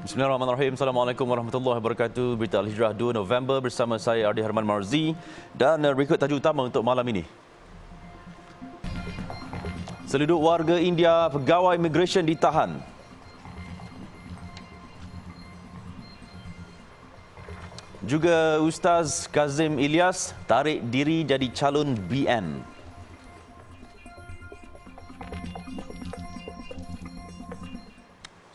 Bismillahirrahmanirrahim. Assalamualaikum warahmatullahi wabarakatuh. Berita Al-Hijrah 2 November bersama saya Ardi Herman Marzi dan berikut tajuk utama untuk malam ini. Seluduk warga India pegawai imigresen ditahan. Juga Ustaz Kazim Ilyas tarik diri jadi calon BN.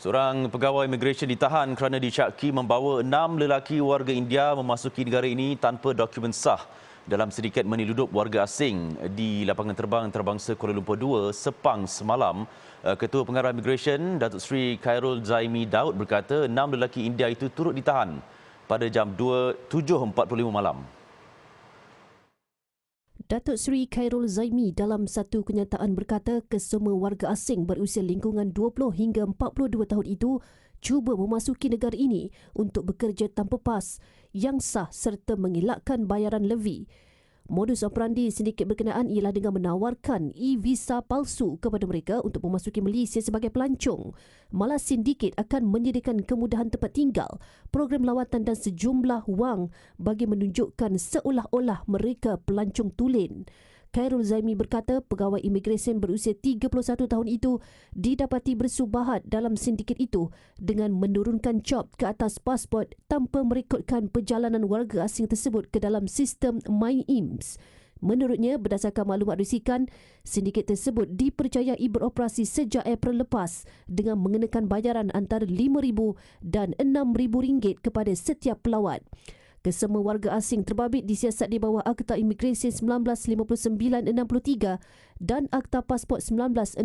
Seorang pegawai imigresen ditahan kerana disyaki membawa 6 lelaki warga India memasuki negara ini tanpa dokumen sah dalam sindiket meniludup warga asing di lapangan terbang antarabangsa Kuala Lumpur 2 Sepang semalam. Ketua Pengarah Imigresen Datuk Seri Khairul Zaimi Daud berkata 6 lelaki India itu turut ditahan pada jam 7.45 malam. Datuk Seri Khairul Zaimi dalam satu kenyataan berkata kesemua warga asing berusia lingkungan 20 hingga 42 tahun itu cuba memasuki negara ini untuk bekerja tanpa pas yang sah serta mengelakkan bayaran levi. Modus operandi sindiket berkenaan ialah dengan menawarkan e-visa palsu kepada mereka untuk memasuki Malaysia sebagai pelancong. Malah sindiket akan menyediakan kemudahan tempat tinggal, program lawatan dan sejumlah wang bagi menunjukkan seolah-olah mereka pelancong tulen. Khairul Zaimi berkata pegawai imigresen berusia 31 tahun itu didapati bersubahat dalam sindiket itu dengan menurunkan cop ke atas pasport tanpa merekodkan perjalanan warga asing tersebut ke dalam sistem MyIMS. Menurutnya, berdasarkan maklumat risikan, sindiket tersebut dipercayai beroperasi sejak April lepas dengan mengenakan bayaran antara RM5,000 dan RM6,000 kepada setiap pelawat. Kesemua warga asing terbabit disiasat di bawah Akta Imigresen 1959-63 dan Akta Pasport 1966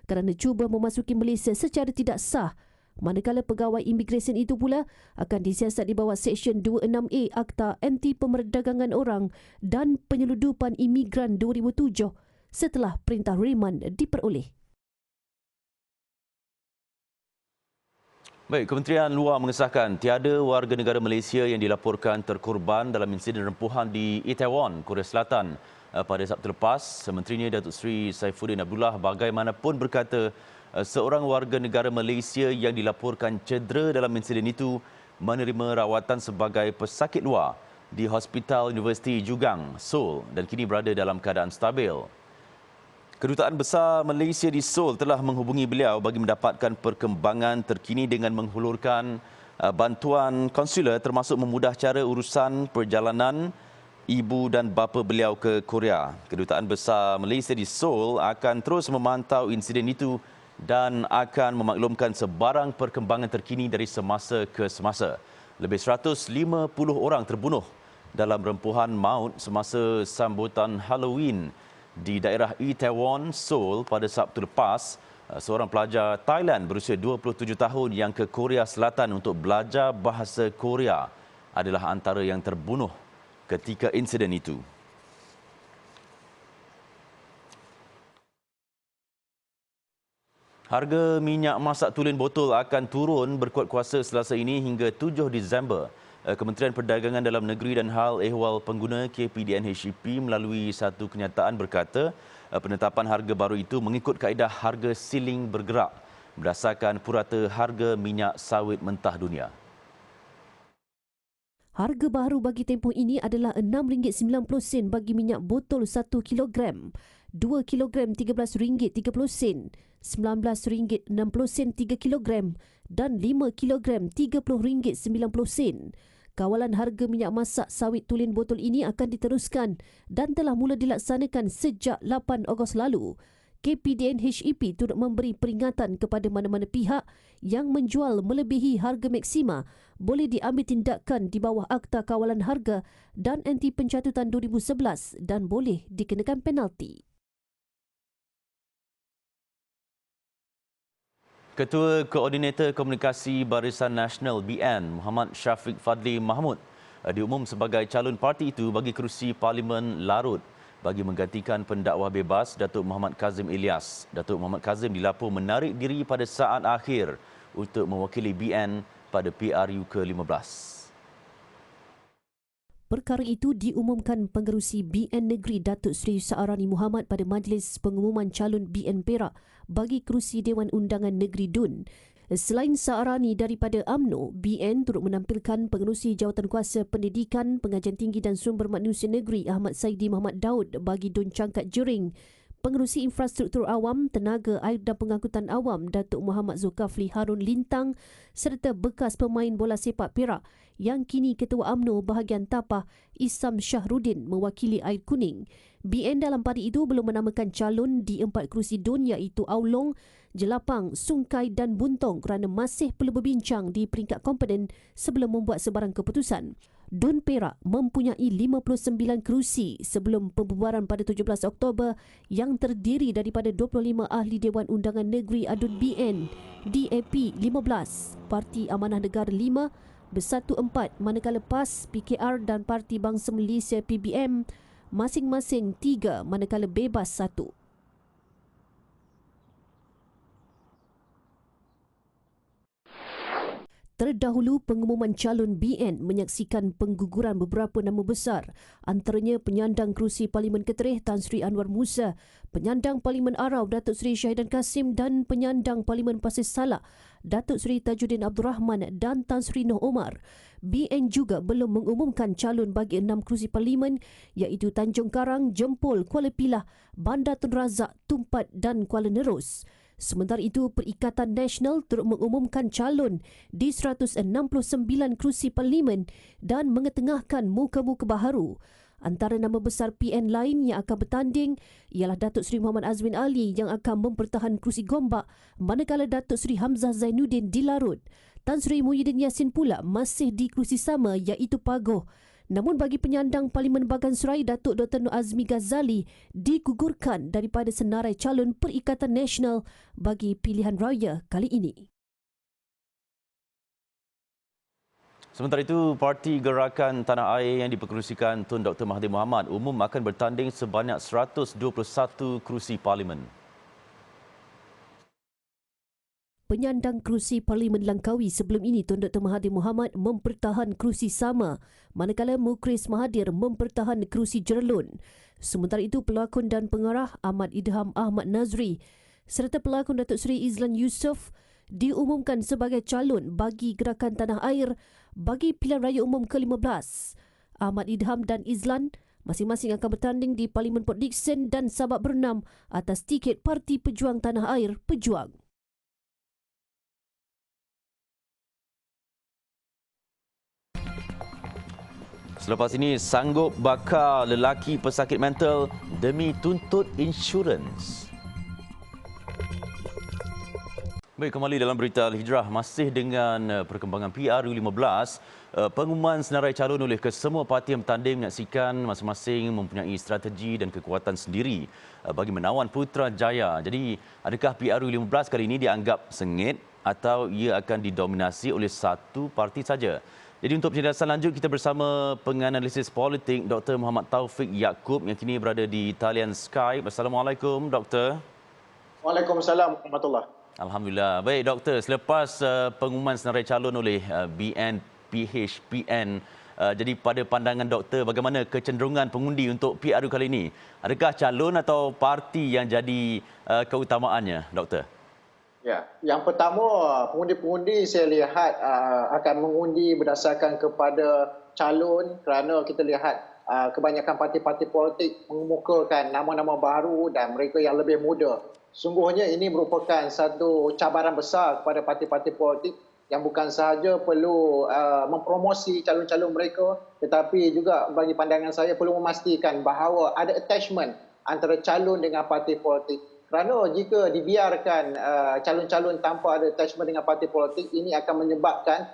kerana cuba memasuki Malaysia secara tidak sah. Manakala pegawai imigresen itu pula akan disiasat di bawah Seksyen 26A Akta Anti Pemerdagangan Orang dan Penyeludupan Imigran 2007 setelah perintah reman diperoleh. Baik, Kementerian Luar mengesahkan tiada warga negara Malaysia yang dilaporkan terkorban dalam insiden rempuhan di Itaewon, Korea Selatan pada Sabtu lepas. Menterinya Datuk Seri Saifuddin Abdullah bagaimanapun berkata seorang warga negara Malaysia yang dilaporkan cedera dalam insiden itu menerima rawatan sebagai pesakit luar di Hospital Universiti Jugang, Seoul dan kini berada dalam keadaan stabil. Kedutaan Besar Malaysia di Seoul telah menghubungi beliau bagi mendapatkan perkembangan terkini dengan menghulurkan bantuan konsular termasuk memudah cara urusan perjalanan ibu dan bapa beliau ke Korea. Kedutaan Besar Malaysia di Seoul akan terus memantau insiden itu dan akan memaklumkan sebarang perkembangan terkini dari semasa ke semasa. Lebih 150 orang terbunuh dalam rempuhan maut semasa sambutan Halloween di daerah Itaewon, Seoul pada Sabtu lepas. Seorang pelajar Thailand berusia 27 tahun yang ke Korea Selatan untuk belajar bahasa Korea adalah antara yang terbunuh ketika insiden itu. Harga minyak masak tulen botol akan turun berkuat kuasa Selasa ini hingga 7 Disember. Kementerian Perdagangan Dalam Negeri dan Hal Ehwal Pengguna KPDN-HEP melalui satu kenyataan berkata penetapan harga baru itu mengikut kaedah harga siling bergerak berdasarkan purata harga minyak sawit mentah dunia. Harga baru bagi tempoh ini adalah RM6.90 bagi minyak botol 1 kilogram, 2 kilogram RM13.30, RM19.60 3 kilogram dan 5 kilogram RM30.90. Kawalan harga minyak masak sawit tulen botol ini akan diteruskan dan telah mula dilaksanakan sejak 8 Ogos lalu. KPDN-HEP turut memberi peringatan kepada mana-mana pihak yang menjual melebihi harga maksima boleh diambil tindakan di bawah Akta Kawalan Harga dan Anti Pencatutan 2011 dan boleh dikenakan penalti. Ketua Koordinator Komunikasi Barisan Nasional BN Muhammad Syafiq Fadli Mahmud diumum sebagai calon parti itu bagi kerusi Parlimen Larut bagi menggantikan pendakwa bebas Datuk Muhammad Kazim Ilyas. Datuk Muhammad Kazim dilaporkan menarik diri pada saat akhir untuk mewakili BN pada PRU ke-15. Perkara itu diumumkan Pengerusi BN Negeri Datuk Seri Saarani Muhammad pada Majlis Pengumuman Calon BN Perak bagi kerusi Dewan Undangan Negeri DUN. Selain Saarani daripada UMNO, BN turut menampilkan Pengerusi Jawatankuasa Pendidikan, Pengajian Tinggi dan Sumber Manusia Negeri Ahmad Saidi Muhammad Daud bagi DUN Cangkat Jering, Pengerusi Infrastruktur Awam, Tenaga Air dan Pengangkutan Awam Datuk Muhammad Zulkafli Harun Lintang serta bekas pemain bola sepak Perak yang kini Ketua UMNO bahagian Tapah Isam Syahrudin mewakili Air Kuning. BN dalam pada itu belum menamakan calon di 4 kerusi DUN iaitu Aulong, Jelapang, Sungkai dan Buntong kerana masih perlu berbincang di peringkat komponen sebelum membuat sebarang keputusan. DUN Perak mempunyai 59 kerusi sebelum pembubaran pada 17 Oktober yang terdiri daripada 25 ahli Dewan Undangan Negeri ADUN BN, DAP 15, Parti Amanah Negara 5, Bersatu 4, manakala PAS, PKR dan Parti Bangsa Malaysia PBM masing-masing 3 manakala bebas 1. Terdahulu, pengumuman calon BN menyaksikan pengguguran beberapa nama besar, antaranya penyandang kerusi Parlimen Ketereh Tan Sri Anwar Musa, penyandang Parlimen Arau Datuk Seri Syahidan Kasim dan penyandang Parlimen Pasir Salak Datuk Seri Tajuddin Abdul Rahman dan Tan Sri Noh Omar. BN juga belum mengumumkan calon bagi 6 kerusi Parlimen iaitu Tanjung Karang, Jempol, Kuala Pilah, Bandar Tun Razak, Tumpat dan Kuala Nerus. Sementara itu, Perikatan Nasional turut mengumumkan calon di 169 kerusi Parlimen dan mengetengahkan muka-muka baharu. Antara nama besar PN lain yang akan bertanding ialah Datuk Seri Muhammad Azmin Ali yang akan mempertahan kerusi Gombak, manakala Datuk Seri Hamzah Zainuddin di Larut. Tan Sri Muhyiddin Yassin pula masih di kerusi sama iaitu Pagoh. Namun bagi penyandang Parlimen Bagan Serai, Datuk Dr. Nur Azmi Ghazali digugurkan daripada senarai calon Perikatan Nasional bagi pilihan raya kali ini. Sementara itu, Parti Gerakan Tanah Air yang diperkerusikan Tun Dr. Mahathir Mohamad umum akan bertanding sebanyak 121 kerusi Parlimen. Penyandang kerusi Parlimen Langkawi sebelum ini Tun Dr. Mahathir Mohamad mempertahan kerusi sama, manakala Mukris Mahathir mempertahan kerusi Jerlun. Sementara itu, pelakon dan pengarah Ahmad Idham Ahmad Nazri serta pelakon Datuk Seri Izlan Yusof diumumkan sebagai calon bagi Gerakan Tanah Air bagi pilihan raya umum ke-15. Ahmad Idham dan Izlan masing-masing akan bertanding di Parlimen Port Dickson dan Sabak Bernam atas tiket Parti Pejuang Tanah Air Pejuang. Selepas ini, sanggup bakar lelaki pesakit mental demi tuntut insurans. Baik, kembali dalam berita Al-Hijrah. Masih dengan perkembangan PRU15, pengumuman senarai calon oleh kesemua parti yang bertanding menyaksikan masing-masing mempunyai strategi dan kekuatan sendiri bagi menawan Putrajaya. Jadi, adakah PRU15 kali ini dianggap sengit atau ia akan didominasi oleh satu parti saja? Jadi untuk penjelasan lanjut, kita bersama penganalisis politik Dr. Muhammad Taufik Yaakob yang kini berada di talian Skype. Assalamualaikum, Doktor. Waalaikumsalam warahmatullahi. Alhamdulillah. Baik, Doktor. Selepas pengumuman senarai calon oleh BN, PHPN, jadi pada pandangan Doktor, bagaimana kecenderungan pengundi untuk PRU kali ini? Adakah calon atau parti yang jadi keutamaannya, Doktor? Ya, yang pertama, pengundi-pengundi saya lihat akan mengundi berdasarkan kepada calon kerana kita lihat kebanyakan parti-parti politik mengemukakan nama-nama baru dan mereka yang lebih muda. Sungguhnya ini merupakan satu cabaran besar kepada parti-parti politik yang bukan sahaja perlu mempromosi calon-calon mereka, tetapi juga bagi pandangan saya perlu memastikan bahawa ada attachment antara calon dengan parti politik. Kerana jika dibiarkan calon-calon tanpa ada attachment dengan parti politik, ini akan menyebabkan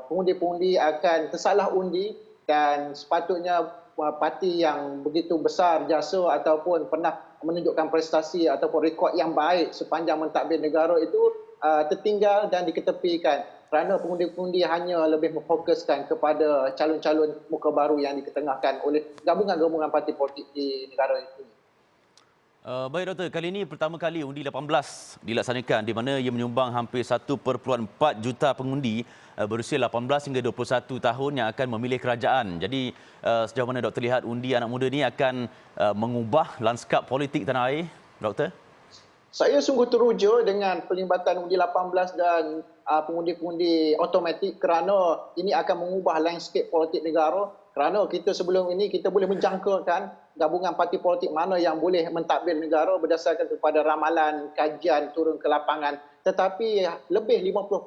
pengundi-pengundi akan tersalah undi dan sepatutnya parti yang begitu besar jasa ataupun pernah menunjukkan prestasi ataupun rekod yang baik sepanjang mentadbir negara itu tertinggal dan diketepikan kerana pengundi-pengundi hanya lebih memfokuskan kepada calon-calon muka baru yang diketengahkan oleh gabungan-gabungan parti politik di negara ini. Baik doktor, kali ini pertama kali undi 18 dilaksanakan di mana ia menyumbang hampir 1.4 juta pengundi berusia 18 hingga 21 tahun yang akan memilih kerajaan. Jadi sejauh mana doktor lihat undi anak muda ini akan mengubah lanskap politik tanah air, doktor? Saya sungguh teruja dengan pelibatan undi 18 dan pengundi-pengundi automatik kerana ini akan mengubah landscape politik negara. Kerana kita sebelum ini kita boleh menjangkakan gabungan parti politik mana yang boleh mentadbir negara berdasarkan kepada ramalan, kajian turun ke lapangan. Tetapi lebih 50%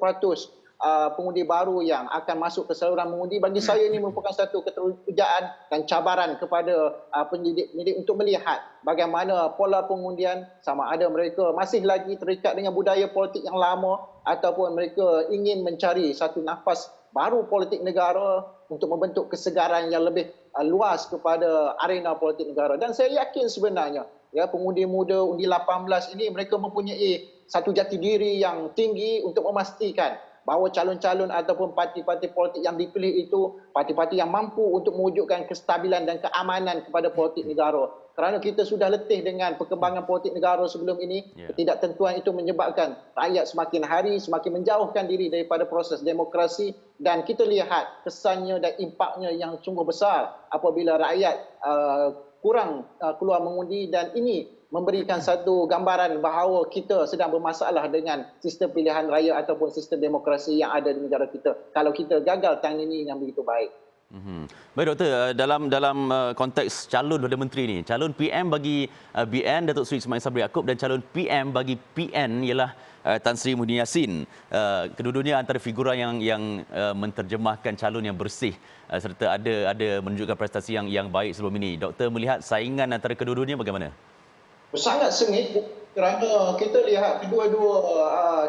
pengundi baru yang akan masuk ke saluran mengundi, bagi saya ini merupakan satu keterujaan dan cabaran kepada pendidik-pendidik untuk melihat bagaimana pola pengundian, sama ada mereka masih lagi terikat dengan budaya politik yang lama ataupun mereka ingin mencari satu nafas baru politik negara untuk membentuk kesegaran yang lebih luas kepada arena politik negara. Dan saya yakin sebenarnya pengundi muda undi 18 ini mereka mempunyai satu jati diri yang tinggi untuk memastikan bahawa calon-calon ataupun parti-parti politik yang dipilih itu parti-parti yang mampu untuk mewujudkan kestabilan dan keamanan kepada politik negara. Kerana kita sudah letih dengan perkembangan politik negara sebelum ini, ketidaktentuan itu menyebabkan rakyat semakin hari semakin menjauhkan diri daripada proses demokrasi, dan kita lihat kesannya dan impaknya yang sungguh besar apabila rakyat kurang keluar mengundi, dan ini memberikan satu gambaran bahawa kita sedang bermasalah dengan sistem pilihan raya ataupun sistem demokrasi yang ada di negara kita kalau kita gagal tangani dengan begitu baik. Baik doktor, dalam konteks calon Perdana Menteri ni, calon PM bagi BN Datuk Seri Ismail Sabri Yaakob dan calon PM bagi PN ialah Tan Sri Muhyiddin Yassin. Kedua-duanya antara figura yang menterjemahkan calon yang bersih serta ada menunjukkan prestasi yang baik sebelum ini. Doktor melihat saingan antara kedua-duanya bagaimana? Sangat sengit kerana kita lihat kedua-dua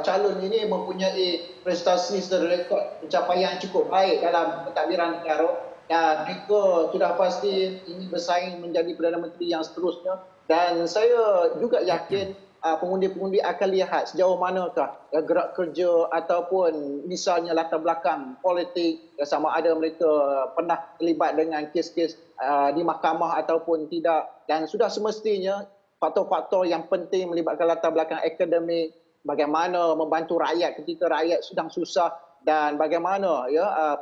calon ini mempunyai prestasi serta rekod pencapaian cukup baik dalam pentadbiran negara, dan mereka sudah pasti ingin bersaing menjadi Perdana Menteri yang seterusnya. Dan saya juga yakin pengundi-pengundi akan lihat sejauh manakah gerak kerja ataupun misalnya latar belakang politik, sama ada mereka pernah terlibat dengan kes-kes di mahkamah ataupun tidak, dan sudah semestinya faktor-faktor yang penting melibatkan latar belakang akademik, bagaimana membantu rakyat ketika rakyat sedang susah, dan bagaimana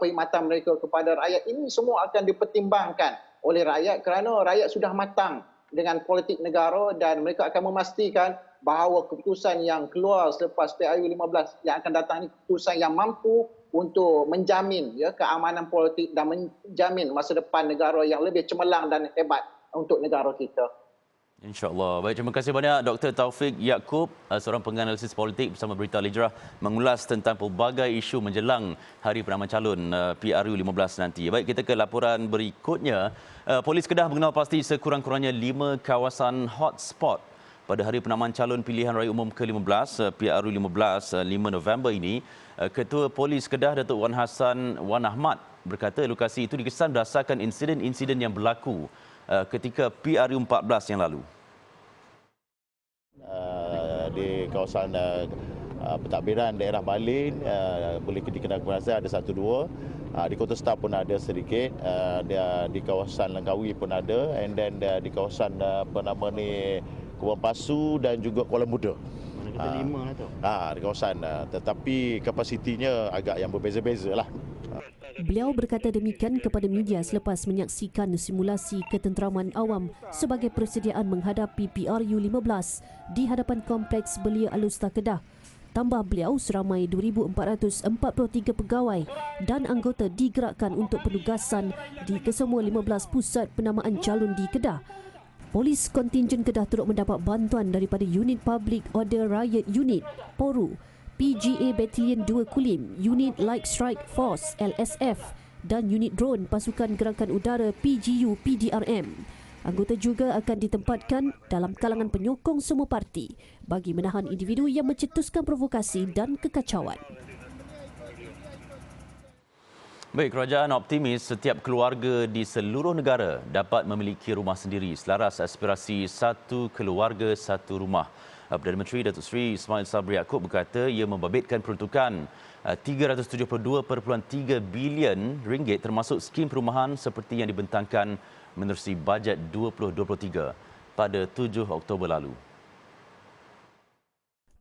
perkhidmatan mereka kepada rakyat, ini semua akan dipertimbangkan oleh rakyat kerana rakyat sudah matang dengan politik negara, dan mereka akan memastikan bahawa keputusan yang keluar selepas PRU 15 yang akan datang ini keputusan yang mampu untuk menjamin keamanan politik dan menjamin masa depan negara yang lebih cemerlang dan hebat untuk negara kita. InsyaAllah. Baik, terima kasih banyak Dr. Taufik Yaakob, seorang penganalisis politik bersama Berita Al-Hijrah, mengulas tentang pelbagai isu menjelang hari penamaan calon PRU 15 nanti. Baik, kita ke laporan berikutnya. Polis Kedah mengenal pasti sekurang-kurangnya 5 kawasan hotspot pada hari penamaan calon pilihan raya umum ke-15 PRU 15 5 November ini. Ketua Polis Kedah Datuk Wan Hassan Wan Ahmad berkata lokasi itu dikesan berdasarkan insiden-insiden yang berlaku ketika PRU 14 yang lalu. Di kawasan pentadbiran daerah Balin boleh dikenal keberhasilan ada 1-2. Di Kota Star pun ada sedikit, di kawasan Langkawi pun ada, and then di kawasan Kebun Pasu dan juga Kuala Muda. Kita 5 lah tu. Di kawasan, tetapi kapasitinya agak yang berbeza-beza lah. Beliau berkata demikian kepada media selepas menyaksikan simulasi ketenteraman awam sebagai persediaan menghadapi PRU 15 di hadapan Kompleks Belia Alusta Kedah. Tambah beliau, seramai 2,443 pegawai dan anggota digerakkan untuk penugasan di kesemua 15 pusat penamaan calon di Kedah. Polis Kontingen Kedah turut mendapat bantuan daripada Unit Public Order Riot Unit, PORU, PGA Battalion 2 Kulim, Unit Light Strike Force LSF dan Unit Drone Pasukan Gerakan Udara PGU PDRM. Anggota juga akan ditempatkan dalam kalangan penyokong semua parti bagi menahan individu yang mencetuskan provokasi dan kekacauan. Baik, kerajaan optimis setiap keluarga di seluruh negara dapat memiliki rumah sendiri selaras aspirasi satu keluarga satu rumah. Perdana Menteri Datuk Seri Ismail Sabri Yaakob berkata ia membabitkan peruntukan RM372.3 bilion termasuk skim perumahan seperti yang dibentangkan menerusi bajet 2023. pada 7 Oktober lalu.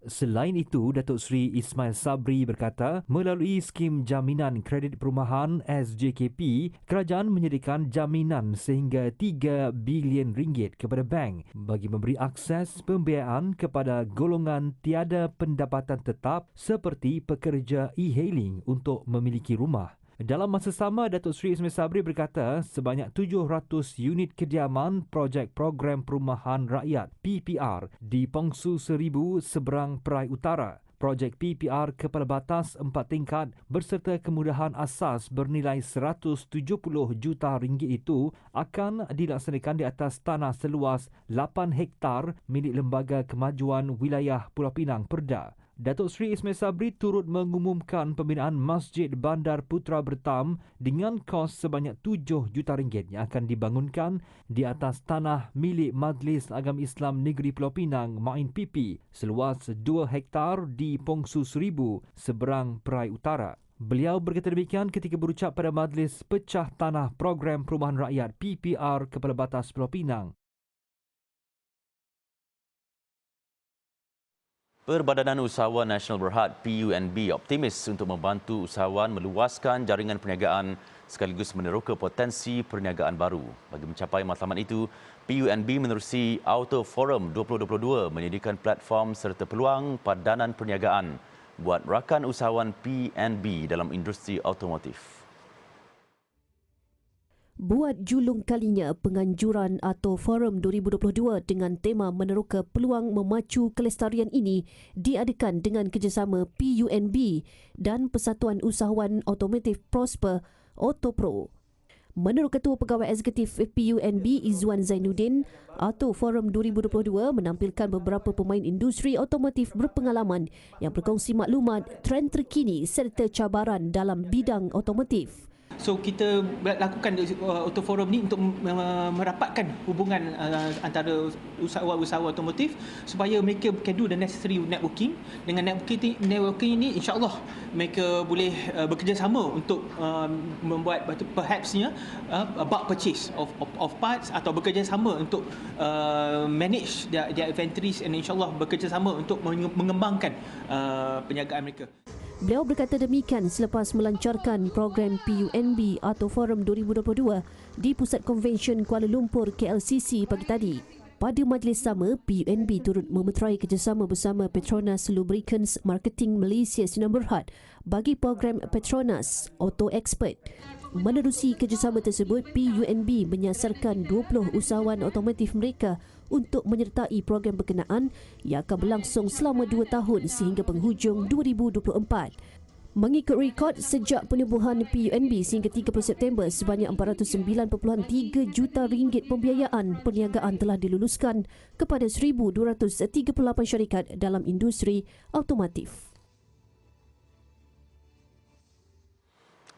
Selain itu, Datuk Seri Ismail Sabri berkata, melalui skim jaminan kredit perumahan SJKP, kerajaan menyediakan jaminan sehingga RM3 bilion kepada bank bagi memberi akses pembiayaan kepada golongan tiada pendapatan tetap seperti pekerja e-hailing untuk memiliki rumah. Dalam masa sama, Datuk Seri Ismail Sabri berkata sebanyak 700 unit kediaman projek program perumahan rakyat PPR di Pongsu Seribu seberang Perai Utara. Projek PPR kepala batas 4 tingkat berserta kemudahan asas bernilai RM170 juta itu akan dilaksanakan di atas tanah seluas 8 hektar milik Lembaga Kemajuan Wilayah Pulau Pinang Perda. Datuk Seri Ismail Sabri turut mengumumkan pembinaan Masjid Bandar Putra Bertam dengan kos sebanyak RM7 juta yang akan dibangunkan di atas tanah milik Majlis Agama Islam Negeri Pulau Pinang Main PP seluas 2 hektar di Pongsu Seribu seberang Perai Utara. Beliau berkata demikian ketika berucap pada Majlis Pecah Tanah Program Perumahan Rakyat PPR Kepala Batas Pulau Pinang. Perbadanan Usahawan Nasional Berhad PUNB optimis untuk membantu usahawan meluaskan jaringan perniagaan sekaligus meneroka potensi perniagaan baru. Bagi mencapai matlamat itu, PUNB menerusi Auto Forum 2022 menyediakan platform serta peluang padanan perniagaan buat rakan usahawan PNB dalam industri automotif. Buat julung kalinya, penganjuran atau Forum 2022 dengan tema meneroka peluang memacu kelestarian ini diadakan dengan kerjasama PUNB dan Persatuan Usahawan Automotif Prosper Autopro. Menurut Ketua Pegawai Eksekutif PUNB Izzuan Zainuddin, Auto Forum 2022 menampilkan beberapa pemain industri automotif berpengalaman yang berkongsi maklumat, trend terkini serta cabaran dalam bidang automotif. So kita lakukan Auto Forum ni untuk merapatkan hubungan antara usahawan automotif supaya mereka can do the necessary networking. Dengan networking ini insya-Allah mereka boleh bekerjasama untuk membuat perhapsnya bulk purchase of parts atau bekerjasama untuk manage their inventories and insya-Allah bekerjasama untuk mengembangkan perniagaan mereka. Beliau berkata demikian selepas melancarkan program PUNB atau Forum 2022 di Pusat Konvensyen Kuala Lumpur KLCC pagi tadi. Pada majlis sama, PUNB turut memeterai kerjasama bersama Petronas Lubricants Marketing Malaysia Sinar Berhad bagi program Petronas Auto Expert. Menerusi kerjasama tersebut, PUNB menyasarkan 20 usahawan automotif mereka untuk menyertai program berkenaan yang akan berlangsung selama 2 tahun sehingga penghujung 2024. Mengikut rekod, sejak penubuhan PUNB sehingga 30 September, sebanyak RM409.3 juta pembiayaan perniagaan telah diluluskan kepada 1,238 syarikat dalam industri automotif.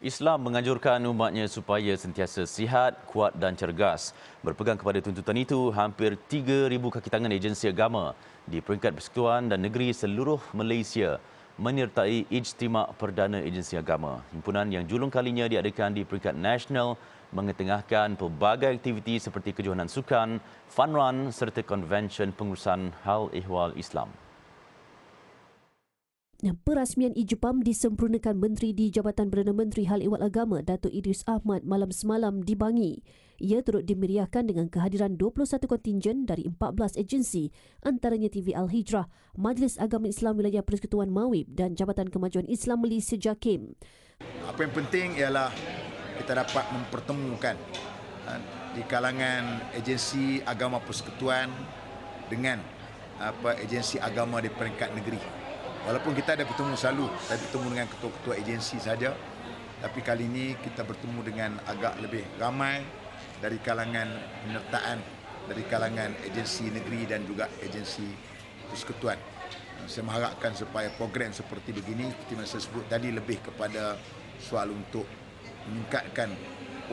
Islam menganjurkan umatnya supaya sentiasa sihat, kuat dan cergas. Berpegang kepada tuntutan itu, hampir 3,000 kaki tangan agensi agama di peringkat persekutuan dan negeri seluruh Malaysia menyertai Ijtimak Perdana Agensi Agama. Himpunan yang julung kalinya diadakan di peringkat nasional mengetengahkan pelbagai aktiviti seperti kejohanan sukan, fun run serta konvensyen pengurusan hal ehwal Islam. Perasmian Ijpam disempurnakan Menteri di Jabatan Perdana Menteri Hal Ehwal Agama Datuk Idris Ahmad malam semalam di Bangi. Ia turut dimeriahkan dengan kehadiran 21 kontingen dari 14 agensi, antaranya TV Al-Hijrah, Majlis Agama Islam Wilayah Persekutuan Mawib dan Jabatan Kemajuan Islam Malaysia JAKIM. Apa yang penting ialah kita dapat mempertemukan di kalangan agensi agama persekutuan dengan agensi agama di peringkat negeri. Walaupun kita ada bertemu selalu, saya bertemu dengan ketua-ketua agensi saja, tapi kali ini kita bertemu dengan agak lebih ramai dari kalangan penyertaan, dari kalangan agensi negeri dan juga agensi persekutuan. Saya mengharapkan supaya program seperti begini, seperti yang saya sebut tadi, lebih kepada soal untuk meningkatkan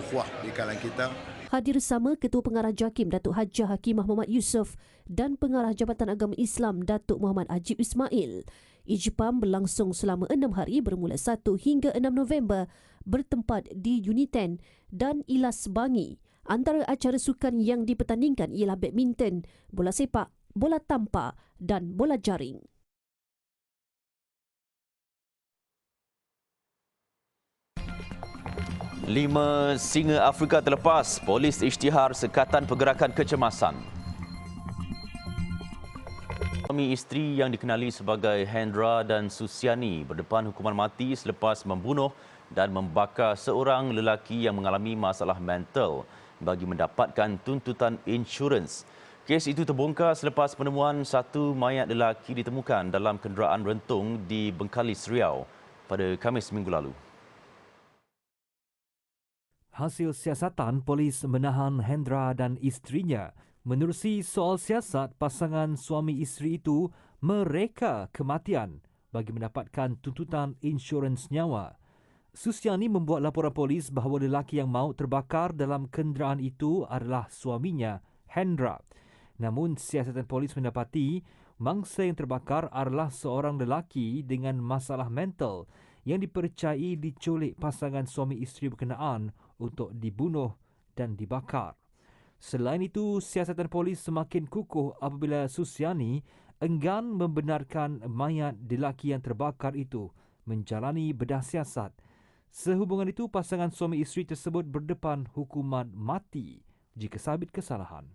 ukhuwah di kalangan kita. Hadir sama Ketua Pengarah JAKIM Datuk Hajah Hakimah Muhammad Yusof dan Pengarah Jabatan Agama Islam Datuk Muhammad Ajib Ismail. Ijpam berlangsung selama 6 hari bermula 1 hingga 6 November bertempat di Uniten dan Ilas Bangi. Antara acara sukan yang dipertandingkan ialah badminton, bola sepak, bola tampar dan bola jaring. Lima singa Afrika terlepas, polis isytihar sekatan pergerakan kecemasan. Suami isteri yang dikenali sebagai Hendra dan Susiani berdepan hukuman mati selepas membunuh dan membakar seorang lelaki yang mengalami masalah mental bagi mendapatkan tuntutan insurans. Kes itu terbongkar selepas penemuan satu mayat lelaki ditemukan dalam kenderaan rentung di Bengkalis, Riau pada Khamis minggu lalu. Hasil siasatan, polis menahan Hendra dan isterinya menerusi soal siasat pasangan suami isteri itu mereka kematian bagi mendapatkan tuntutan insurans nyawa. Susiani membuat laporan polis bahawa lelaki yang maut terbakar dalam kenderaan itu adalah suaminya, Hendra. Namun, siasatan polis mendapati mangsa yang terbakar adalah seorang lelaki dengan masalah mental yang dipercayai diculik pasangan suami isteri berkenaan untuk dibunuh dan dibakar. Selain itu, siasatan polis semakin kukuh apabila Susiani enggan membenarkan mayat lelaki yang terbakar itu menjalani bedah siasat. Sehubungan itu, pasangan suami isteri tersebut berdepan hukuman mati jika sabit kesalahan.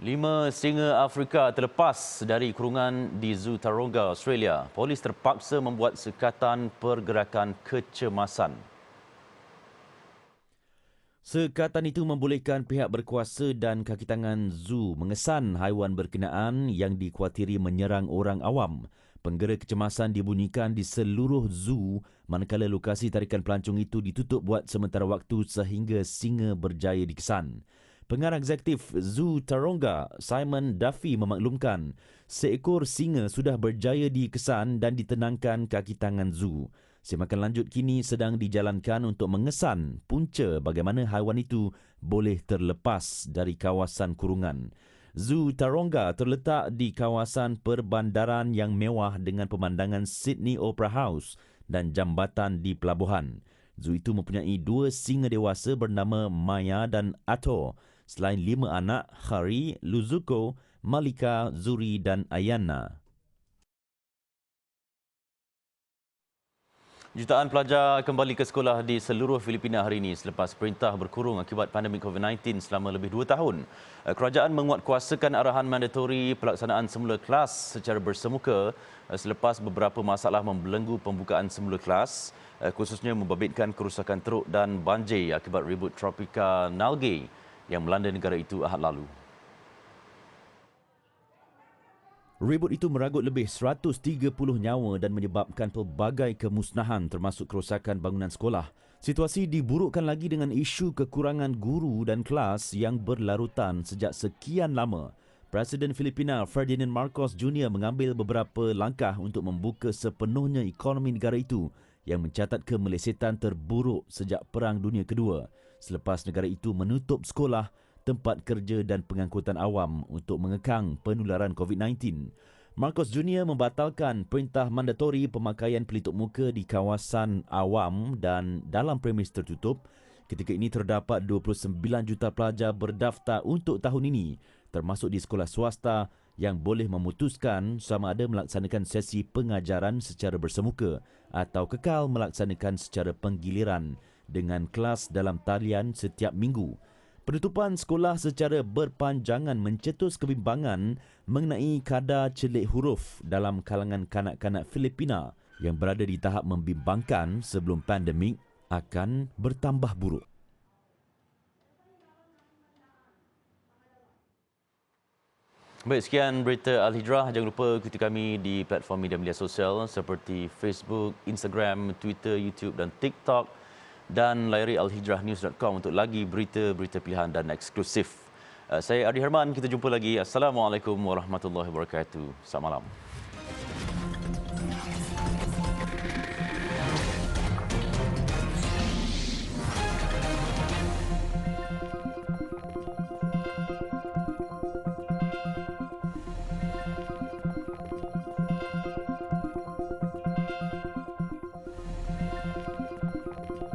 Lima singa Afrika terlepas dari kurungan di Zoo Taronga, Australia. Polis terpaksa membuat sekatan pergerakan kecemasan. Sekatan itu membolehkan pihak berkuasa dan kaki tangan zoo mengesan haiwan berkenaan yang dikuatiri menyerang orang awam. Penggera kecemasan dibunyikan di seluruh zoo manakala lokasi tarikan pelancong itu ditutup buat sementara waktu sehingga singa berjaya dikesan. Pengarah eksekutif Zoo Taronga, Simon Duffy memaklumkan seekor singa sudah berjaya dikesan dan ditenangkan kaki tangan zoo. Semakan lanjut kini sedang dijalankan untuk mengesan punca bagaimana haiwan itu boleh terlepas dari kawasan kurungan. Zoo Taronga terletak di kawasan perbandaran yang mewah dengan pemandangan Sydney Opera House dan jambatan di pelabuhan. Zoo itu mempunyai dua singa dewasa bernama Maya dan Ato, selain 5 anak, Hari, Luzuko, Malika, Zuri dan Ayana. Jutaan pelajar kembali ke sekolah di seluruh Filipina hari ini selepas perintah berkurung akibat pandemik COVID-19 selama lebih 2 tahun. Kerajaan menguatkuasakan arahan mandatori pelaksanaan semula kelas secara bersemuka selepas beberapa masalah membelenggu pembukaan semula kelas, khususnya membabitkan kerusakan teruk dan banjir akibat ribut tropika Nalgae yang melanda negara itu Ahad lalu. Ribut itu meragut lebih 130 nyawa dan menyebabkan pelbagai kemusnahan termasuk kerosakan bangunan sekolah. Situasi diburukkan lagi dengan isu kekurangan guru dan kelas yang berlarutan sejak sekian lama. Presiden Filipina Ferdinand Marcos Jr. mengambil beberapa langkah untuk membuka sepenuhnya ekonomi negara itu yang mencatat kemelesetan terburuk sejak Perang Dunia Kedua selepas negara itu menutup sekolah, tempat kerja dan pengangkutan awam untuk mengekang penularan COVID-19. Marcos Jr. membatalkan perintah mandatori pemakaian pelitup muka di kawasan awam dan dalam premis tertutup. Ketika ini terdapat 29 juta pelajar berdaftar untuk tahun ini, termasuk di sekolah swasta yang boleh memutuskan sama ada melaksanakan sesi pengajaran secara bersemuka atau kekal melaksanakan secara penggiliran dengan kelas dalam talian setiap minggu. Penutupan sekolah secara berpanjangan mencetus kebimbangan mengenai kadar celik huruf dalam kalangan kanak-kanak Filipina yang berada di tahap membimbangkan sebelum pandemik akan bertambah buruk. Baik, sekian berita Al-Hijrah. Jangan lupa ikuti kami di platform media sosial seperti Facebook, Instagram, Twitter, YouTube dan TikTok. Dan layari alhijrahnews.com untuk lagi berita-berita pilihan dan eksklusif. Saya Adi Herman, kita jumpa lagi. Assalamualaikum warahmatullahi wabarakatuh. Selamat malam.